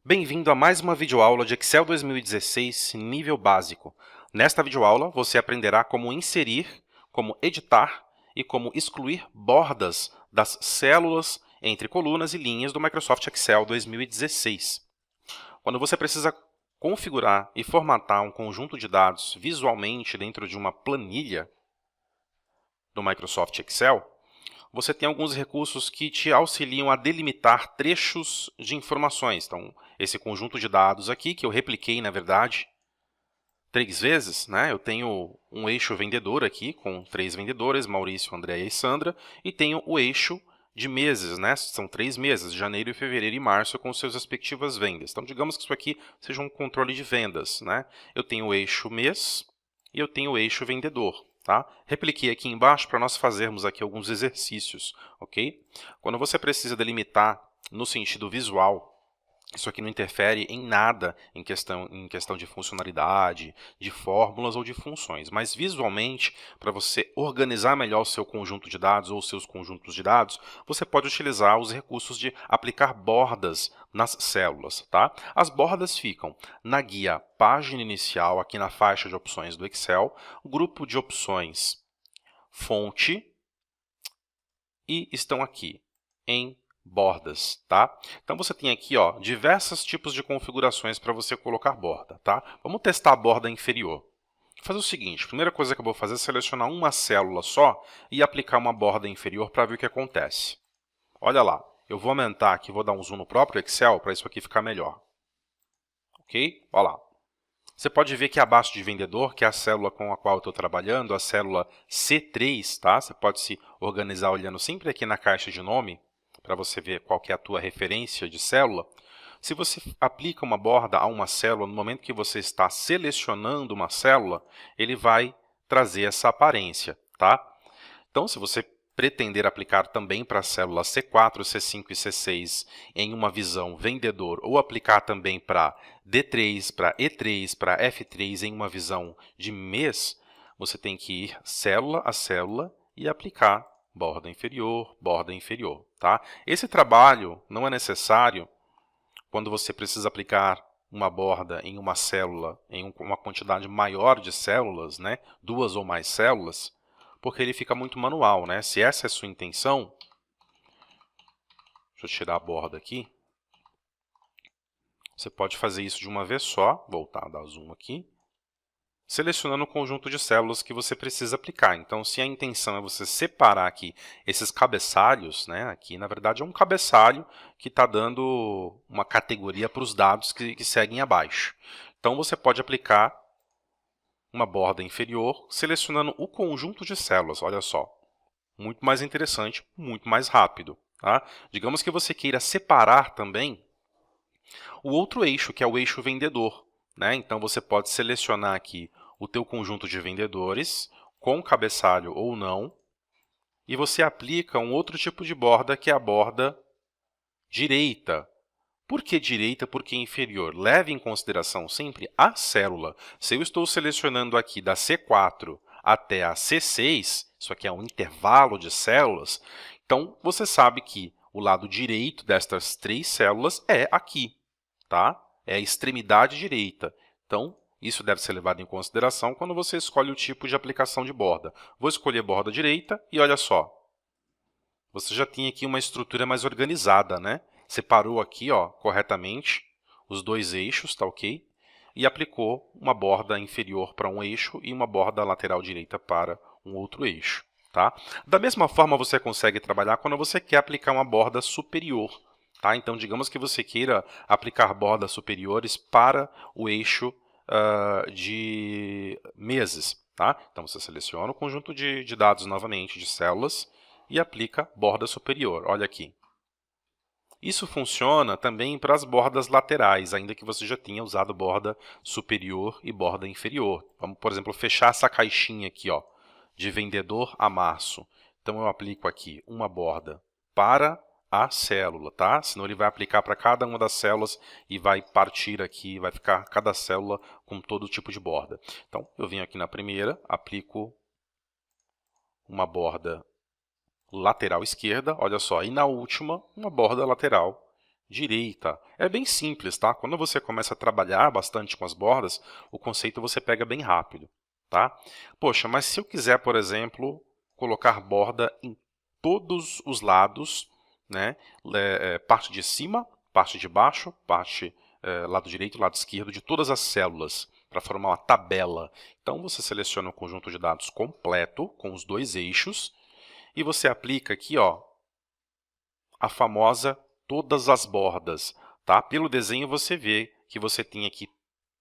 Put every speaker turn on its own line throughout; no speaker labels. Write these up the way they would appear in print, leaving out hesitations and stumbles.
Bem-vindo a mais uma videoaula de Excel 2016, nível básico. Nesta videoaula, você aprenderá como inserir, como editar e como excluir bordas das células entre colunas e linhas do Microsoft Excel 2016. Quando você precisa configurar e formatar um conjunto de dados visualmente dentro de uma planilha do Microsoft Excel, você tem alguns recursos que te auxiliam a delimitar trechos de informações. Então, esse conjunto de dados aqui, que eu repliquei, na verdade, 3 vezes, né? Eu tenho um eixo vendedor aqui, com 3 vendedores, Maurício, Andréia e Sandra, e tenho o eixo de meses, né? São 3 meses, janeiro, fevereiro e março, com suas respectivas vendas. Então, digamos que isso aqui seja um controle de vendas, né? Eu tenho o eixo mês e eu tenho o eixo vendedor. Tá? Repliquei aqui embaixo para nós fazermos aqui alguns exercícios, ok? Quando você precisa delimitar no sentido visual, isso aqui não interfere em nada em questão de funcionalidade, de fórmulas ou de funções, mas visualmente, para você organizar melhor o seu conjunto de dados ou seus conjuntos de dados, você pode utilizar os recursos de aplicar bordas nas células. Tá? As bordas ficam na guia Página Inicial, aqui na faixa de opções do Excel, grupo de opções Fonte, e estão aqui em bordas, tá? Então, você tem aqui, ó, diversos tipos de configurações para você colocar borda, tá? Vamos testar a borda inferior. Vou fazer o seguinte, a primeira coisa que eu vou fazer é selecionar uma célula só e aplicar uma borda inferior para ver o que acontece. Olha lá, eu vou aumentar aqui, vou dar um zoom no próprio Excel para isso aqui ficar melhor. Ok? Olha lá. Você pode ver que abaixo de vendedor, que é a célula com a qual eu estou trabalhando, a célula C3, tá? Você pode se organizar olhando sempre aqui na caixa de nome, para você ver qual que é a tua referência de célula. Se você aplica uma borda a uma célula, no momento que você está selecionando uma célula, ele vai trazer essa aparência, tá? Então, se você pretender aplicar também para as células C4, C5 e C6 em uma visão vendedor, ou aplicar também para D3, para E3, para F3 em uma visão de mês, você tem que ir célula a célula e aplicar borda inferior, borda inferior. Tá? Esse trabalho não é necessário quando você precisa aplicar uma borda em uma célula, em uma quantidade maior de células, né? 2 ou mais células, porque ele fica muito manual, né? Se essa é a sua intenção, deixa eu tirar a borda aqui, você pode fazer isso de uma vez só, voltar a dar zoom aqui, selecionando o conjunto de células que você precisa aplicar. Então, se a intenção é você separar aqui esses cabeçalhos, né? Aqui, na verdade, é um cabeçalho que está dando uma categoria para os dados que seguem abaixo. Então, você pode aplicar uma borda inferior, selecionando o conjunto de células, olha só. Muito mais interessante, muito mais rápido. Tá? Digamos que você queira separar também o outro eixo, que é o eixo vendedor. Né? Então, você pode selecionar aqui o teu conjunto de vendedores, com cabeçalho ou não, e você aplica um outro tipo de borda, que é a borda direita. Por que direita? Por que inferior? Leve em consideração sempre a célula. Se eu estou selecionando aqui da C4 até a C6, isso aqui é um intervalo de células, então você sabe que o lado direito destas 3 células é aqui, tá? É a extremidade direita. Então, isso deve ser levado em consideração quando você escolhe o tipo de aplicação de borda. Vou escolher borda direita e olha só, você já tem aqui uma estrutura mais organizada, né? Separou aqui, ó, corretamente os dois eixos, tá ok? E aplicou uma borda inferior para um eixo e uma borda lateral direita para um outro eixo, tá? Da mesma forma, você consegue trabalhar quando você quer aplicar uma borda superior, tá? Então, digamos que você queira aplicar bordas superiores para o eixo de meses, tá? Então, você seleciona o conjunto de dados novamente, de células, e aplica borda superior. Olha aqui. Isso funciona também para as bordas laterais, ainda que você já tenha usado borda superior e borda inferior. Vamos, por exemplo, fechar essa caixinha aqui, ó, de vendedor a março. Então, eu aplico aqui uma borda para a célula, tá? Senão ele vai aplicar para cada uma das células e vai partir aqui, vai ficar cada célula com todo tipo de borda. Então, eu venho aqui na primeira, aplico uma borda lateral esquerda, olha só, e na última, uma borda lateral direita. É bem simples, tá? Quando você começa a trabalhar bastante com as bordas, o conceito você pega bem rápido, tá? Poxa, mas se eu quiser, por exemplo, colocar borda em todos os lados, né? Parte de cima, parte de baixo, parte lado direito e lado esquerdo de todas as células, para formar uma tabela. Então você seleciona o conjunto de dados completo, com os dois eixos, e você aplica aqui, ó, a famosa todas as bordas, tá? Pelo desenho você vê que você tem aqui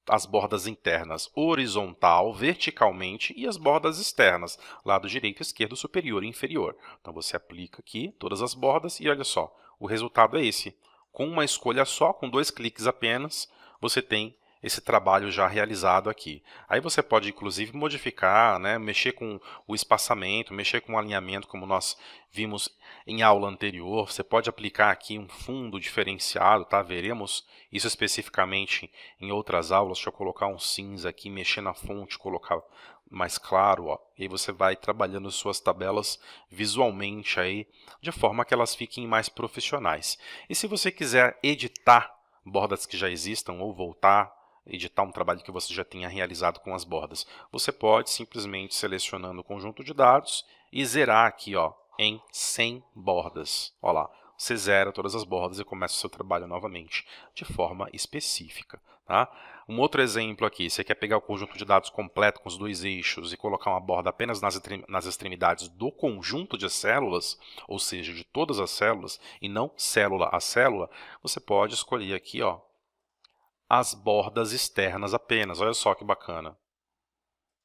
as bordas internas horizontal, verticalmente, e as bordas externas, lado direito, esquerdo, superior e inferior. Então você aplica aqui todas as bordas e olha só, o resultado é esse. Com uma escolha só, com 2 cliques apenas, você tem esse trabalho já realizado aqui. Aí você pode, inclusive, modificar, né, mexer com o espaçamento, mexer com o alinhamento, como nós vimos em aula anterior. Você pode aplicar aqui um fundo diferenciado, tá? Veremos isso especificamente em outras aulas. Deixa eu colocar um cinza aqui, mexer na fonte, colocar mais claro, ó. E aí você vai trabalhando suas tabelas visualmente aí, de forma que elas fiquem mais profissionais. E se você quiser editar bordas que já existam ou voltar editar um trabalho que você já tenha realizado com as bordas, você pode simplesmente selecionando o conjunto de dados e zerar aqui, ó, em 100 bordas. Olha lá, você zera todas as bordas e começa o seu trabalho novamente, de forma específica. Tá? Um outro exemplo aqui, você quer pegar o conjunto de dados completo com os 2 eixos e colocar uma borda apenas nas extremidades do conjunto de células, ou seja, de todas as células, e não célula a célula, você pode escolher aqui, ó, as bordas externas apenas. Olha só que bacana.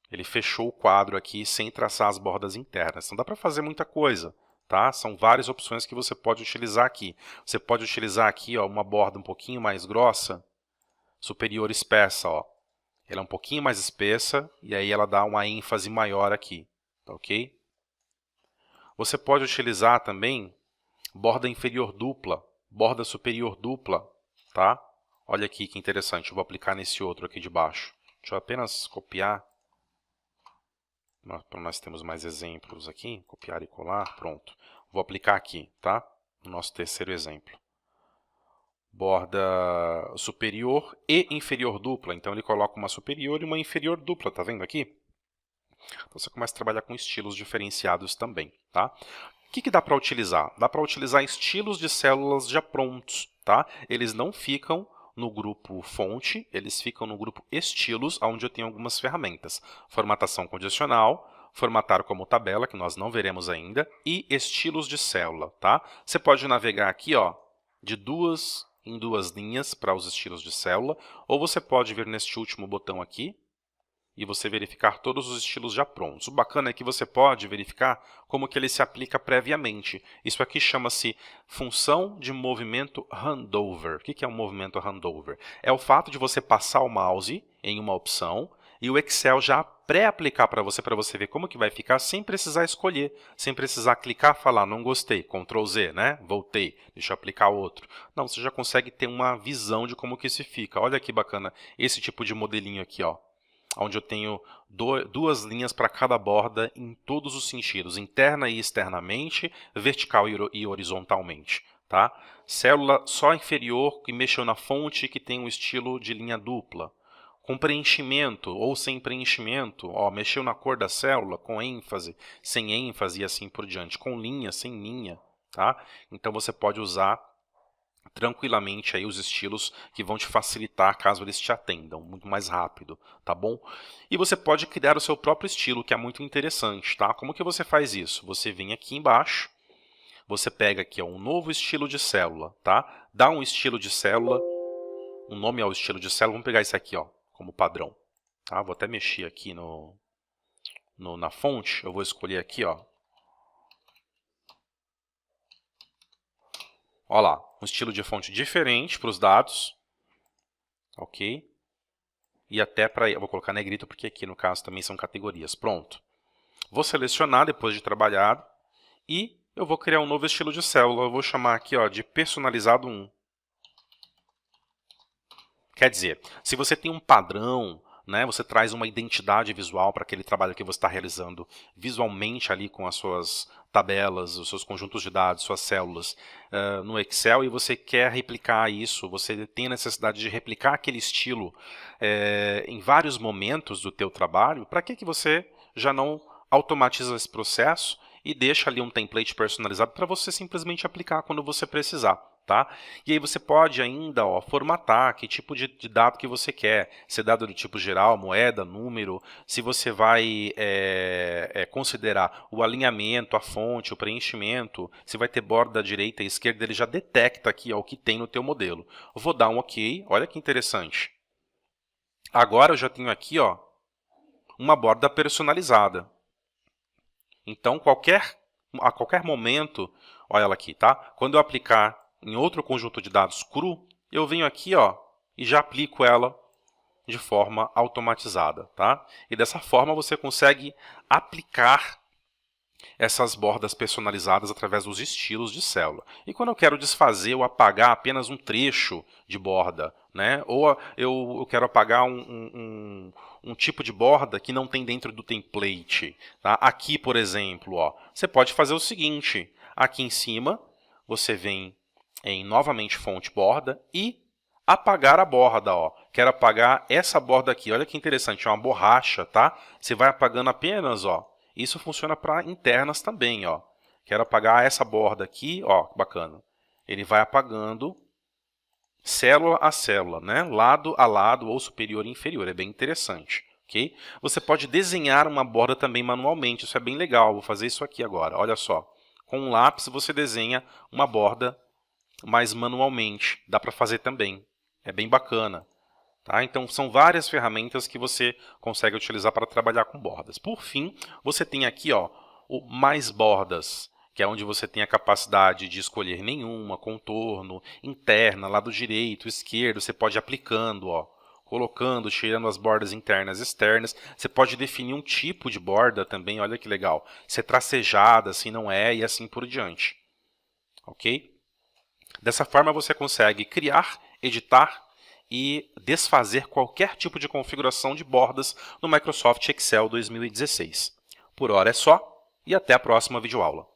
Ele fechou o quadro aqui sem traçar as bordas internas. Então dá para fazer muita coisa, tá? São várias opções que você pode utilizar aqui. Você pode utilizar aqui, ó, uma borda um pouquinho mais grossa, superior espessa, ó. Ela é um pouquinho mais espessa e aí ela dá uma ênfase maior aqui, tá ok? Você pode utilizar também borda inferior dupla, borda superior dupla, tá? Olha aqui que interessante, eu vou aplicar nesse outro aqui de baixo. Deixa eu apenas copiar, para nós termos mais exemplos aqui. Copiar e colar, pronto. Vou aplicar aqui, tá? No nosso terceiro exemplo. Borda superior e inferior dupla. Então ele coloca uma superior e uma inferior dupla, tá vendo aqui? Então você começa a trabalhar com estilos diferenciados também, tá? O que dá para utilizar? Dá para utilizar estilos de células já prontos, tá? Eles não ficam no grupo fonte, eles ficam no grupo estilos, onde eu tenho algumas ferramentas. Formatação condicional, formatar como tabela, que nós não veremos ainda, e estilos de célula, tá? Você pode navegar aqui, ó, de 2 em 2 linhas para os estilos de célula, ou você pode vir neste último botão aqui, e você verificar todos os estilos já prontos. O bacana é que você pode verificar como que ele se aplica previamente. Isso aqui chama-se função de movimento handover. O que é um movimento handover? É o fato de você passar o mouse em uma opção e o Excel já pré-aplicar para você ver como que vai ficar sem precisar escolher, sem precisar clicar e falar, não gostei, Ctrl Z, né? Voltei, deixa eu aplicar outro. Não, você já consegue ter uma visão de como que isso fica. Olha que bacana esse tipo de modelinho aqui, ó, onde eu tenho 2 linhas para cada borda em todos os sentidos, interna e externamente, vertical e horizontalmente. Tá? Célula só inferior que mexeu na fonte que tem um estilo de linha dupla. Com preenchimento ou sem preenchimento, ó, mexeu na cor da célula, com ênfase, sem ênfase e assim por diante, com linha, sem linha. Tá? Então você pode usar tranquilamente aí os estilos que vão te facilitar caso eles te atendam, muito mais rápido, tá bom? E você pode criar o seu próprio estilo, que é muito interessante, tá? Como que você faz isso? Você vem aqui embaixo, você pega aqui ó, um novo estilo de célula, tá? Dá um estilo de célula, um nome ao estilo de célula, vamos pegar esse aqui ó, como padrão, tá? Vou até mexer aqui na fonte, eu vou escolher aqui ó, olha lá, um estilo de fonte diferente para os dados, ok? E até para, eu vou colocar negrito porque aqui no caso também são categorias, pronto. Vou selecionar depois de trabalhado e eu vou criar um novo estilo de célula, eu vou chamar aqui ó, de personalizado 1. Quer dizer, se você tem um padrão né? Você traz uma identidade visual para aquele trabalho que você está realizando visualmente ali com as suas tabelas, os seus conjuntos de dados, suas células no Excel, e você quer replicar isso, você tem a necessidade de replicar aquele estilo em vários momentos do teu trabalho. Para que você já não automatiza esse processo e deixa ali um template personalizado para você simplesmente aplicar quando você precisar, tá? E aí você pode ainda formatar que tipo de dado que você quer, se é dado do tipo geral, moeda, número, se você vai considerar o alinhamento, a fonte, o preenchimento, se vai ter borda direita e esquerda, ele já detecta aqui o que tem no teu modelo. Eu vou dar um OK, olha que interessante. Agora eu já tenho aqui uma borda personalizada. Então, a qualquer momento, olha ela aqui, tá? Quando eu aplicar em outro conjunto de dados cru, eu venho aqui e já aplico ela de forma automatizada, tá? E dessa forma você consegue aplicar essas bordas personalizadas através dos estilos de célula. E quando eu quero desfazer ou apagar apenas um trecho de borda, né? Ou eu quero apagar um tipo de borda que não tem dentro do template. Tá? Aqui, por exemplo, você pode fazer o seguinte. Aqui em cima, você vem em novamente fonte borda e apagar a borda. Quero apagar essa borda aqui. Olha que interessante, é uma borracha, tá? Você vai apagando apenas, Isso funciona para internas também, Quero apagar essa borda aqui, bacana. Ele vai apagando célula a célula, né? Lado a lado ou superior e inferior. É bem interessante, ok? Você pode desenhar uma borda também manualmente. Isso é bem legal. Vou fazer isso aqui agora. Olha só. Com um lápis você desenha uma borda, mas manualmente. Dá para fazer também. É bem bacana. Tá? Então, são várias ferramentas que você consegue utilizar para trabalhar com bordas. Por fim, você tem aqui o Mais Bordas, que é onde você tem a capacidade de escolher nenhuma, contorno, interna, lado direito, esquerdo. Você pode ir aplicando, colocando, tirando as bordas internas e externas. Você pode definir um tipo de borda também, olha que legal. Se é tracejada, se não é, e assim por diante. Ok? Dessa forma, você consegue criar, editar e desfazer qualquer tipo de configuração de bordas no Microsoft Excel 2016. Por hora é só, e até a próxima videoaula.